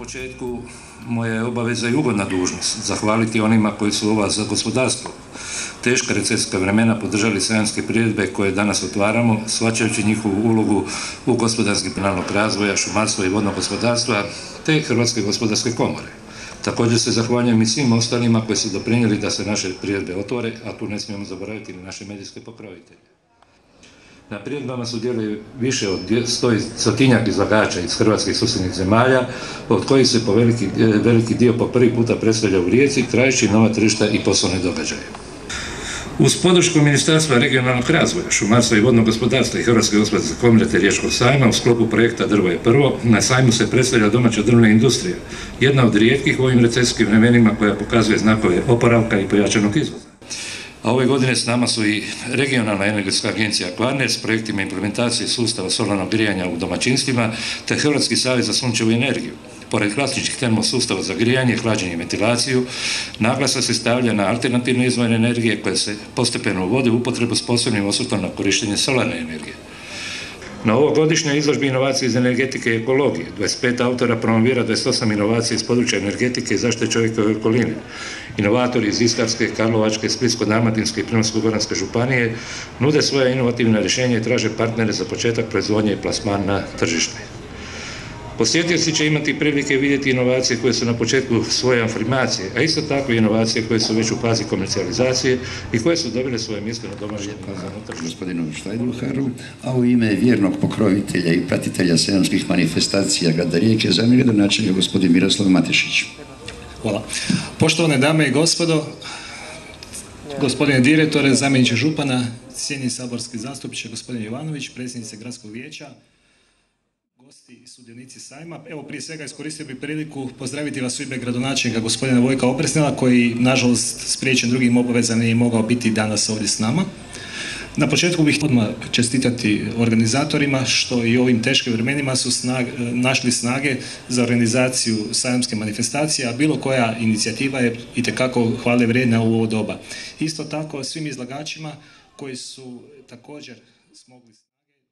početku moja je obaveza i ugodna dužnost zahvaliti onima koji su ova za gospodarstvo teška recesijska vremena podržali sajamske priredbe koje danas otvaramo, shvaćajući njihovu ulogu u gospodarski plannog razvoja, šumarstva i vodnog gospodarstva, te Hrvatske gospodarske komore. Također se zahvaljujem i svim ostalima koji su doprinijeli da se naše priredbe otvore, a tu ne smijemo zaboraviti ni naše medijske pokrovitelje. Na priredbama sudjeluje više od 100 izlagača iz Hrvatske i susjednih zemalja, od kojih se veliki dio po prvi puta predstavlja u Rijeci, tražeći nova tržišta i poslovne događaje. Uz podršku Ministarstva regionalnog razvoja, šumarstva i vodnog gospodarstva i Hrvatske gospodarske komore te Riječkog sajma u sklopu projekta Drvo je prvo, na sajmu se predstavlja domaća drvna industrija, jedna od rijetkih u ovim recesijskim vremenima koja pokazuje znakove oporavka i pojačanog izvoza. A ove godine s nama su i regionalna energetska agencija Kvarner s projektima implementacije sustava solarnog grijanja u domaćinstvima te Hrvatski savez za sunčevu energiju. Pored klasičnih termosustava za grijanje, hlađenje i ventilaciju, naglasak se stavlja na alternativne izvore energije koje se postepeno uvode u upotrebu s posebnim osvrtom na korištenje solarne energije. Na ovogodišnjoj izložbi inovacije iz energetike i ekologije 25 autora promovira 28 inovacija iz područja energetike i zaštite čovjekove okoline. Inovatori iz Istarske, Karlovačke, Splitsko-dalmatinske i Primorsko-goranske županije nude svoja inovativna rješenja i traže partnere za početak proizvodnje i plasman na tržište. Posjetioci će imati prilike vidjeti inovacije koje su na početku svoje afirmacije, a isto tako i inovacije koje su već u fazi komercijalizacije i koje su dobile svoje mjesto na domaćem tržištu. Gospodinu Štajdluharu, a u ime vjernog pokrovitelja i pratitelja sajamskih manifestacija grada Rijeke, zamjenik gradonačelnika gospodin Miroslav Matešić. Hvala. Poštovane dame i gospodo, gospodine direktore, zamjeniče župana, cijenjeni saborski zastupniče, gospodin Jovanović, predsjednice gradskog vijeća, gosti i sudionici sajma. Evo, prije svega iskoristio bih priliku pozdraviti vas u ime gradonačelnika gospodina Vojka Opresnela, koji nažalost spriječen drugim obavezama nije mogao biti danas ovdje s nama. Na početku bih odmah čestitati organizatorima što i u ovim teškim vremenima su našli snage za organizaciju sajamske manifestacije, a bilo koja inicijativa je itekako hvale vrijedna u ovo doba. Isto tako svim izlagačima koji su također smogli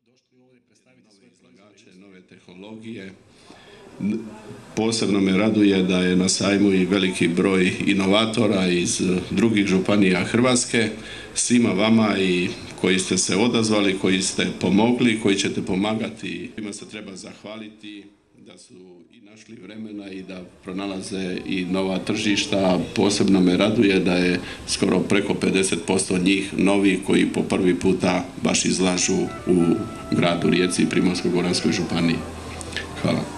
došli ovdje predstaviti svoje izlagače, nove tehnologije. Posebno me raduje da je na sajmu i veliki broj inovatora iz drugih županija Hrvatske. Svima vama i koji ste se odazvali, koji ste pomogli, koji ćete pomagati. Ima se treba zahvaliti da su i našli vremena i da pronalaze i nova tržišta. Posebno me raduje da je skoro preko 50% njih novi koji po prvi puta baš izlažu u gradu Rijeci i Primorsko-goranskoj županiji. Hvala.